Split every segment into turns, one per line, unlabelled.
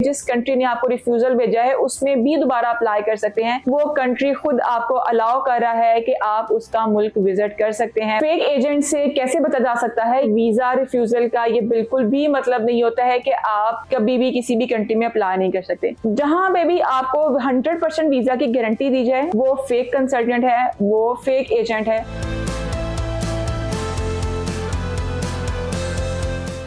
जिस कंट्री ने आपको रिफ्यूजल भेजा है उसमें भी दोबारा अप्लाई कर सकते हैं। वो कंट्री खुद आपको अलाउ कर रहा है कि आप उसका मुल्क विजिट कर सकते हैं। फेक एजेंट से कैसे बचा जा सकता है वीजा रिफ्यूजल का? ये बिल्कुल भी मतलब नहीं होता है कि आप कभी भी किसी भी कंट्री में अप्लाई नहीं कर सकते। जहां पे भी आपको 100% वीजा की गारंटी दी जाए वो फेक कंसल्टेंट है, वो फेक एजेंट है।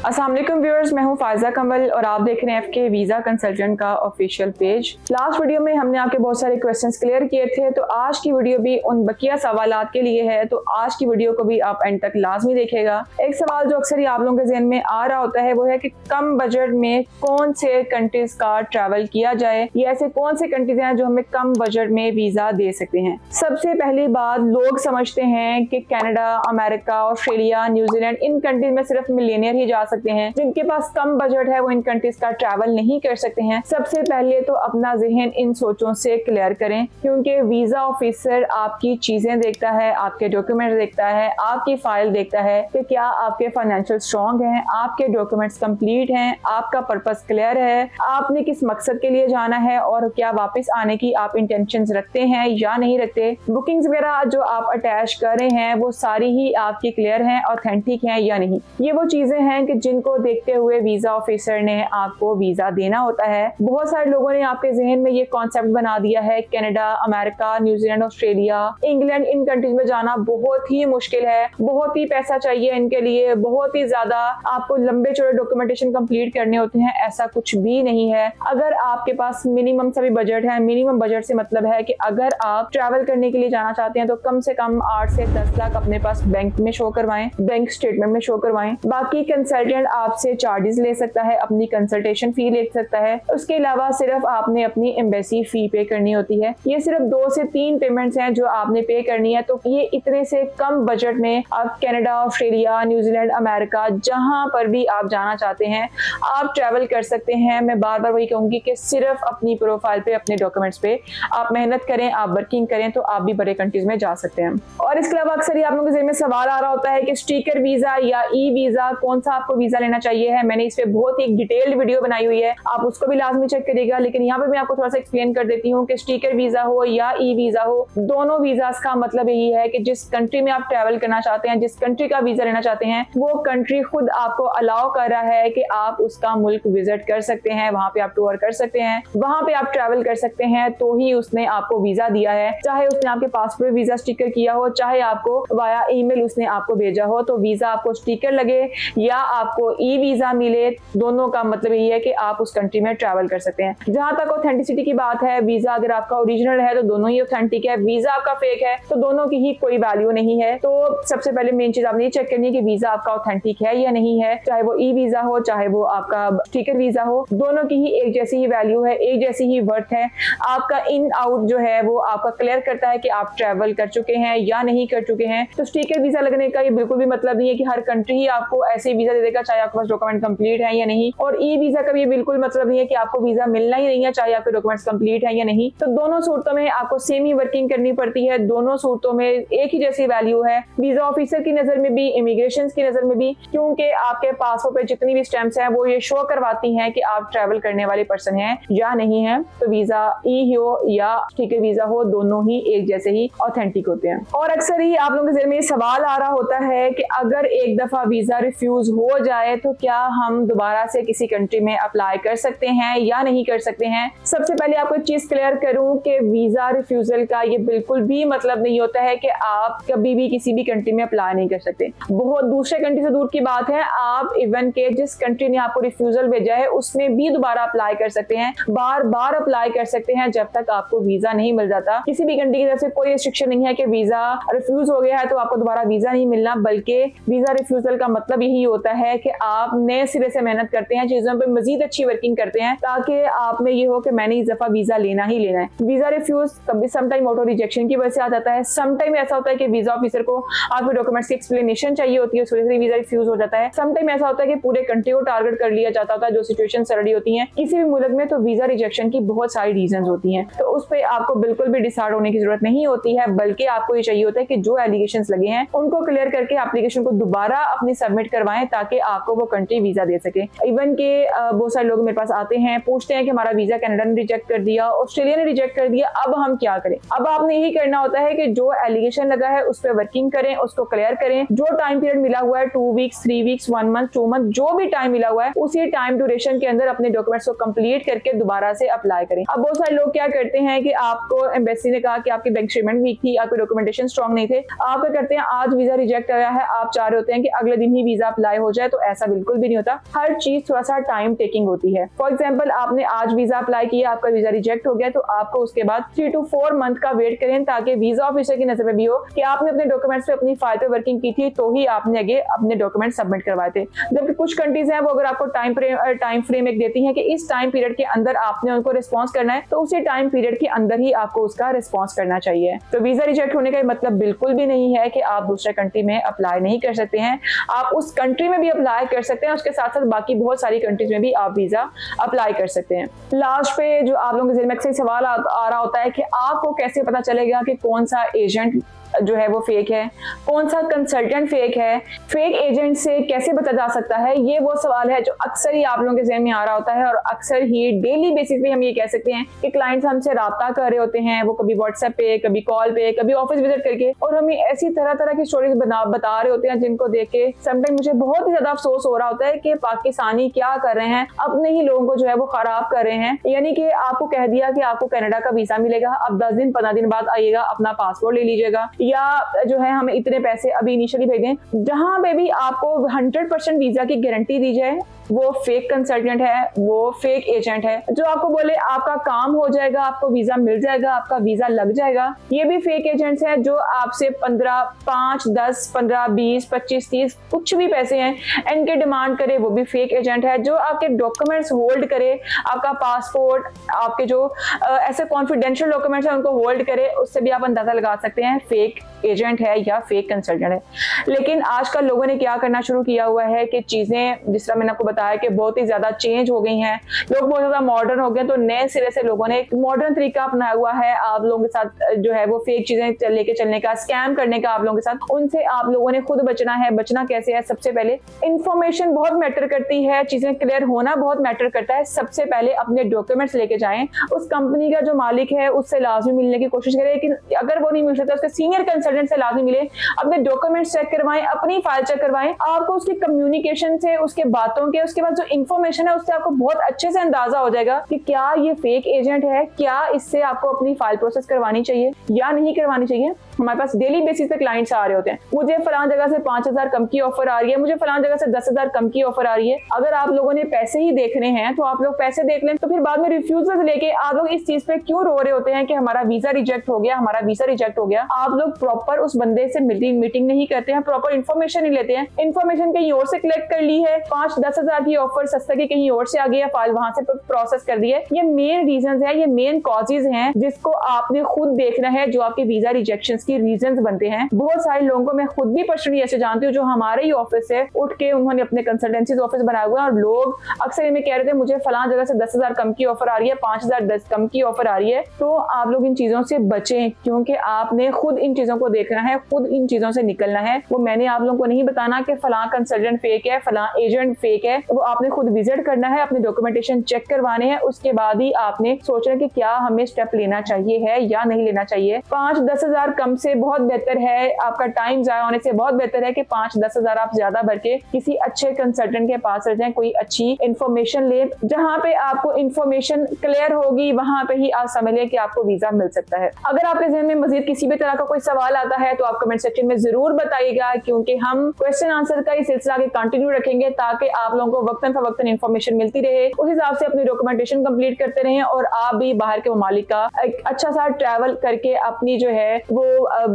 अस्सलाम वालेकुम व्यूअर्स, मैं हूं फायजा कमल और आप देख रहे हैं एफके वीजा कंसल्टेंट का ऑफिशियल पेज। लास्ट वीडियो में हमने आपके बहुत सारे क्वेश्चंस क्लियर किए थे, तो आज की वीडियो भी उन बकिया सवालात के लिए है, तो आज की वीडियो को भी आप एंड तक लाजमी देखेगा। एक सवाल जो अक्सर ही आप लोगों के ज़हन में आ रहा होता है वो है कि कम बजट में कौन से कंट्रीज का ट्रैवल किया जाए, या ऐसे कौन से कंट्रीज हैं जो हमें कम बजट में वीजा दे सकते हैं। सबसे पहली बात, लोग समझते हैं कि कनाडा, अमेरिका, ऑस्ट्रेलिया, न्यूजीलैंड, इन कंट्रीज में सिर्फ मिलियनियर ही जा सकते हैं। जिनके पास कम बजट है वो इन कंट्रीज का ट्रैवल नहीं कर सकते हैं। सबसे पहले तो अपना जहन इन सोचों से क्लियर करें, क्योंकि वीजा ऑफिसर आपकी चीजें देखता है, आपके डॉक्यूमेंट देखता है, आपकी फाइल देखता है कि क्या आपके फाइनेंशियल स्ट्रॉन्ग हैं, आपके डॉक्यूमेंट्स कंप्लीट हैं, आपका पर्पस क्लियर है, आपने किस मकसद के लिए जाना है और क्या वापस आने की आप इंटेंशंस रखते हैं या नहीं रखते। बुकिंग्स वगैरह जो आप अटैच कर रहे हैं वो सारी ही आपकी क्लियर हैं, ऑथेंटिक हैं या नहीं। ये वो चीजें हैं कि जिनको देखते हुए वीजा ऑफिसर ने आपको वीजा देना होता है। बहुत सारे लोगों ने आपके जहन में ये कॉन्सेप्ट बना दिया है Canada, America, New Zealand, Australia, England, इन कंट्रीज में जाना बहुत ही मुश्किल है, बहुत ही पैसा चाहिए इनके लिए, बहुत ही ज्यादा आपको लंबे चौड़े डॉक्यूमेंटेशन कंप्लीट करने होते हैं। ऐसा कुछ भी नहीं है। अगर आपके पास मिनिमम सभी बजट है, मिनिमम बजट से मतलब है कि अगर आप ट्रैवल करने के लिए जाना चाहते हैं तो कम से कम 8 से 10 लाख अपने पास बैंक में शो करवाएं, बैंक स्टेटमेंट में शो करवाएं। बाकी कंसल्टेंट आपसे चार्जेस ले सकता है, अपनी कंसल्टेशन फी ले सकता है। उसके अलावा सिर्फ आपने अपनी एम्बेसी फी पे करनी होती है। ये सिर्फ 2 से 3 पेमेंट्स हैं जो आपने पे करनी है। तो ये इतने से कम बजट में आप कनाडा, ऑस्ट्रेलिया, न्यूजीलैंड, अमेरिका, जहां पर भी आप जाना चाहते हैं आप ट्रैवल कर सकते हैं। मैं बार बार वही कहूंगी कि सिर्फ अपनी प्रोफाइल पे, अपने डॉक्यूमेंट्स पे आप मेहनत करें, आप वर्किंग करें तो आप भी बड़े कंट्रीज में जा सकते हैं। और इसके अलावा अक्सर ही आप लोगों के ज़हन में सवाल आ रहा होता है कि स्टिकर वीजा या ई वीजा, कौन सा आपको वीजा लेना चाहिए है। मैंने इस पे बहुत ही डिटेल्ड वीडियो बनाई हुई है, आप उसको भी लाजमी चेक करिएगा। लेकिन यहाँ पे मैं आपको थोड़ा सा एक्सप्लेन कर देती हूँ कि स्टिकर वीजा हो या ई वीजा हो, दोनों वीजास का मतलब यही है कि जिस कंट्री में आप ट्रैवल करना चाहते हैं, जिस कंट्री का वीजा लेना चाहते हैं, वो कंट्री खुद आपको अलाउ कर रहा है कि आप उसका मुल्क विजिट कर सकते हैं, वहां पे आप टूर कर सकते हैं, वहां पे आप ट्रैवल कर सकते हैं, तो ही उसने आपको वीजा दिया है। चाहे उसने आपके पासपोर्ट वीजा स्टिकर किया हो, चाहे आपको वाया ईमेल उसने आपको भेजा हो, तो वीजा आपको स्टिकर लगे या आपको ई वीजा मिले, दोनों का मतलब यही है कि आप उस कंट्री में ट्रैवल कर सकते हैं। जहां तक ऑथेंटिसिटी की बात है, वीजा अगर आपका ओरिजिनल है तो दोनों ही ऑथेंटिक है, वीजा आपका फेक है तो दोनों की ही कोई वैल्यू नहीं है। तो सबसे पहले मेन चीज आपने ये चेक करनी है कि वीजा आपका ऑथेंटिक है या नहीं है। चाहे वो ई वीजा हो, चाहे वो आपका स्टिकर वीजा हो, दोनों की ही एक जैसी ही वैल्यू है, एक जैसी ही वर्थ है। आपका इन आउट जो है वो आपका क्लियर करता है कि आप ट्रैवल कर चुके हैं या नहीं कर चुके हैं। तो स्टिकर वीजा लगने का ये बिल्कुल भी मतलब नहीं है कि हर कंट्री ही आपको ऐसे वीजा दे देगा चाहे आपके पास डॉक्यूमेंट कंप्लीट है या नहीं। और ई वीजा का भी बिल्कुल मतलब नहीं है कि आपको वीजा मिलना ही नहीं है चाहे आपके डॉक्यूमेंट्स कंप्लीट है या नहीं। तो दोनों सूरतों में आपको सेम ही वर्किंग करनी पड़ती है, दोनों सूरतों में एक ही जैसी वैल्यू है, वीजा ऑफिसर की नजर में भी, इमिग्रेशन की नजर में भी, क्योंकि आपके पासपोर्ट पे जितनी भी स्टैम्प्स हैं वो ये शो करवाती हैं कि आप ट्रैवल करने वाले पर्सन हैं या नहीं है। तो वीजा ई हो या स्टिकर वीजा हो, दोनों ही एक जैसे ही ऑथेंटिक होते हैं। और अक्सर ही आप लोगों के ज़हन में सवाल आ रहा होता है कि अगर एक दफा वीजा रिफ्यूज हो जाए तो क्या हम दोबारा से किसी कंट्री में अप्लाई कर सकते हैं या नहीं कर सकते हैं। सबसे पहले आपको एक चीज क्लियर करूं कि वीजा रिफ्यूजल का ये बिल्कुल भी मतलब नहीं होता है कि आप कभी भी किसी भी कंट्री में अप्लाई नहीं कर सकते। बहुत दूसरे कंट्री से दूर की बात है, आप इवन के जिस कंट्री ने आपको रिफ्यूजल भेजा है उसमें भी दोबारा अप्लाई कर सकते हैं, बार बार अप्लाई कर सकते हैं जब तक आपको वीजा नहीं मिल जाता। किसी भी कंट्री की तरफ से कोई रिस्ट्रिक्शन नहीं है कि वीजा रिफ्यूज हो गया है तो आपको दोबारा वीजा नहीं मिलना, बल्कि वीजा रिफ्यूजल का मतलब यही होता है कि आप नए सिरे से मेहनत करते हैं, चीजों पे मजीद अच्छी वर्किंग करते हैं ताकि आप में ये हो कि मैंने इस दफा वीजा लेना ही लेना है। वीजा रिफ्यूज कभी समटाइम ऑटो रिजेक्शन की वजह से आ जाता है, समटाइम ऐसा होता है कि वीजा ऑफिसर को आपके डॉक्यूमेंट्स की एक्सप्लेनेशन चाहिए होती है, उस वजह से वीजा रिफ्यूज हो जाता है। समटाइम ऐसा होता है कि पूरे कंट्री को टारगेट कर लिया जाता होता है, जो सिचुएशन रेडी होती है किसी भी मुल्क में, तो वीजा रिजेक्शन की बहुत सारी रीजन होती है। तो उस पर आपको बिल्कुल भी डिसाइड होने की जरूरत नहीं होती है, बल्कि आपको ये चाहिए होता है कि जो एलिगेशंस लगे हैं उनको क्लियर करके एप्लीकेशन को दोबारा अपनी सबमिट करवाएं ताकि आपको वो कंट्री वीजा दे सके। इवन के बहुत सारे लोग मेरे पास आते हैं, पूछते हैं कि हमारा वीजा कनाडा ने रिजेक्ट कर दिया, ऑस्ट्रेलिया ने रिजेक्ट कर दिया, अब हम क्या करें। अब आपने यही करना होता है कि जो एलिगेशन लगा है उस पर वर्किंग करें, उसको क्लियर करें। जो टाइम पीरियड मिला हुआ है 2 वीक्स 3 वीक्स 1 मंथ 2 मंथ जो भी टाइम मिला हुआ है उसी टाइम ड्यूरेशन के अंदर अपने डॉक्यूमेंट्स को कंप्लीट करके दोबारा से अप्लाई करें। अब बहुत सारे लोग क्या करते हैं कि आपको एम्बेसी ने कहा कि आपकी बैंक स्टेटमेंट वीक थी, आपके डॉक्यूमेंटेशन स्ट्रांग नहीं थे, आप क्या करते हैं, आज वीजा रिजेक्ट आया है, आप चाह रहे होते हैं कि अगले दिन ही वीजा अप्लाई हो जाए। तो ऐसा बिल्कुल भी नहीं होता, हर चीज थोड़ा सा टाइम टेकिंग होती है। फॉर एग्जाम्पल आपने आज वीजा अप्लाई किया, आपका वीजा रिजेक्ट हो गया, तो आपको उसके बाद 3 to 4 मंथ का वेट करें ताकि वीजा ऑफिसर की नजर में भी हो कि आपने अपने डॉक्यूमेंट्स पे अपनी फाइल पे वर्किंग की थी तो ही आपने आगे अपने डॉक्यूमेंट सबमिट करवाए थे। जबकि कुछ कंट्रीज हैं वो अगर आपको टाइम फ्रेम एक देती हैं कि इस टाइम पीरियड के अंदर आपने उनको रिस्पॉन्स करना है, तो उसी टाइम पीरियड के अंदर ही आपको उसका रिस्पॉन्स करना चाहिए। तो वीजा रिजेक्ट होने का मतलब बिल्कुल भी नहीं है कि आप दूसरे कंट्री में अप्लाई नहीं कर सकते हैं। आप उस कंट्री में भी अप्लाई कर सकते हैं, उसके साथ साथ बाकी बहुत सारी कंट्रीज में भी आप वीजा अप्लाई कर सकते हैं। लास्ट पे जो आप लोगों के ज़हन में अक्सर सवाल आ रहा होता है कि आपको कैसे पता चलेगा कि कौन सा एजेंट जो है वो फेक है, कौन सा कंसल्टेंट फेक है, फेक एजेंट से कैसे बचा जा सकता है। ये वो सवाल है जो अक्सर ही आप लोगों के ज़हन में आ रहा होता है और अक्सर ही डेली बेसिस पे हम ये कह सकते हैं कि क्लाइंट्स हमसे राब्ता कर रहे होते हैं, वो कभी व्हाट्सएप पे, कभी कॉल पे, कभी ऑफिस विजिट करके, और हमें ऐसी तरह तरह की स्टोरीज बता रहे होते हैं जिनको देख के समटाइम मुझे बहुत ही ज्यादा अफसोस हो रहा होता है कि पाकिस्तानी क्या कर रहे हैं, अपने ही लोगों को जो है वो खराब कर रहे हैं। यानी कि आपको कह दिया कि आपको कनाडा का वीजा मिलेगा, अब 10 दिन 15 दिन बाद आइएगा, अपना पासपोर्ट ले लीजिएगा, या जो है हमें इतने पैसे अभी इनिशियली भेज दें। जहां पे भी आपको 100% वीजा की गारंटी दी जाए, वो फेक कंसल्टेंट है, वो फेक एजेंट है। जो आपको बोले आपका काम हो जाएगा, आपको वीजा मिल जाएगा, आपका वीजा लग जाएगा, ये भी फेक एजेंट्स हैं जो आपसे 5, 10, 15, 20, 25, 30 कुछ भी पैसे हैं इनके डिमांड करे, वो भी फेक एजेंट है। जो आपके डॉक्यूमेंट्स होल्ड करे, आपका पासपोर्ट, आपके जो ऐसे कॉन्फिडेंशियल डॉक्यूमेंट्स हैं उनको होल्ड करे, उससे भी आप अंदाजा लगा सकते हैं फेक एजेंट है या फेक कंसल्टेंट है। लेकिन आजकल लोगों ने क्या करना शुरू किया हुआ है कि चीजें जिस तरह मैंने आपको बताया कि बहुत ही ज्यादा चेंज हो गई हैं, लोग बहुत ज्यादा मॉडर्न हो गए, तो नए सिरे से लोगों ने एक मॉडर्न तरीका अपनाया हुआ है आप लोगों के साथ जो है वो फेक चीजें लेके चलने का, स्कैम करने का आप लोगों के साथ। उनसे आप लोगों ने खुद बचना है। बचना कैसे है? सबसे पहले इंफॉर्मेशन बहुत मैटर करती है, चीजें क्लियर होना बहुत मैटर करता है। सबसे पहले अपने डॉक्यूमेंट्स लेके जाएं, उस कंपनी का जो मालिक है उससे लाजमी मिलने की कोशिश करें, लेकिन अगर वो नहीं मिल सकता उसके सीनियर कंसल्टेंट से लाजमी मिले, अपने डॉक्यूमेंट्स चेक करवाएं, अपनी फाइल चेक करवाएं। आपको उसकी कम्युनिकेशन से, उसके बातों के, उसके बाद जो इंफॉर्मेशन है उससे आपको बहुत अच्छे से अंदाजा हो जाएगा कि क्या ये फेक एजेंट है, क्या इससे आपको अपनी फाइल प्रोसेस करवानी चाहिए या नहीं करवानी चाहिए। हमारे पास डेली बेसिस पे क्लाइंट्स आ रहे होते हैं, मुझे फलां जगह से 5,000 कम की ऑफर आ रही है, मुझे फलां जगह से 10,000 कम की ऑफर आ रही है। अगर आप लोगों ने पैसे ही देखने हैं तो आप लोग पैसे देख लें, तो फिर बाद में रिफ्यूजल लेके आप लोग इस चीज पे क्यों रो रहे होते हैं कि हमारा वीजा रिजेक्ट हो गया, हमारा वीजा रिजेक्ट हो गया। आप लोग प्रॉपर उस बंदे से मीटिंग नहीं करते हैं, प्रॉपर इन्फॉर्मेशन नहीं लेते हैं। इन्फॉर्मेशन कहीं और से कलेक्ट कर ली है, 5-10 हजार की ऑफर सस्ता की कहीं और से आ गई है, फाइल वहां से प्रोसेस कर दी है। ये मेन रीजन है, ये मेन कॉजेज हैं जिसको आपने खुद देखना है, जो आपके वीजा रिजेक्शन की रीजन बनते हैं। बहुत सारे लोगों को मैं खुद भी पर्सनली ऐसे जानती हूँ जो हमारे ही ऑफिस से उठ के उन्होंने अपने कंसल्टेंसी ऑफिस बनाए हुए हैं, और लोग अक्सर में कह रहे थे मुझे फलां जगह से 10,000 कम की ऑफर आ रही है, 5,000 कम की ऑफर आ रही है। तो आप लोग इन चीजों से बचें, क्योंकि आपने खुद इन चीजों को देखना है, खुद इन चीजों से निकलना है। वो मैंने आप लोगों को नहीं बताना कि फलां कंसल्टेंट फेक है, फलां एजेंट फेक है। वो आपने खुद विजिट करना है, अपने डॉक्यूमेंटेशन चेक करवाने हैं, उसके बाद ही आपने सोचना कि क्या हमें स्टेप लेना चाहिए है या नहीं लेना चाहिए। 5-10 हजार कम से बहुत बेहतर है, आपका टाइम जाया होने से बहुत बेहतर है कि 5-10 हजार आप ज्यादा भर के किसी अच्छे कंसल्टेंट के पास रह जाएं, कोई अच्छी इंफॉर्मेशन ले। जहां पे आपको इंफॉर्मेशन क्लियर होगी वहां पे ही आप समझ लें कि आपको वीजा मिल सकता है। अगर आपके ज़हन में मजीद किसी भी तरह का कोई सवाल आता है तो आप कमेंट सेक्शन में जरूर बताइएगा, क्योंकि हम क्वेश्चन आंसर का ये सिलसिला आगे कंटिन्यू रखेंगे ताकि आप लोगों को वक्तन फवक्तन इंफॉर्मेशन मिलती रहे, उस हिसाब से अपनी डॉक्यूमेंटेशन कंप्लीट करते रहें और आप भी बाहर के ममालिक का एक अच्छा सा ट्रैवल करके अपनी जो है वो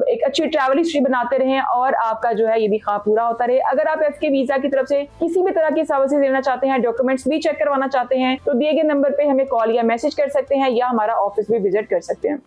एक अच्छी ट्रैवल हिस्ट्री बनाते रहें और आपका जो है ये भी ख्वाब पूरा होता रहे। अगर आप एफके वीजा की तरफ से किसी भी तरह की सर्विसेज लेना चाहते हैं, डॉक्यूमेंट्स भी चेक करवाना चाहते हैं, तो दिए गए नंबर पे हमें कॉल या मैसेज कर सकते हैं या हमारा ऑफिस भी विजिट कर सकते हैं।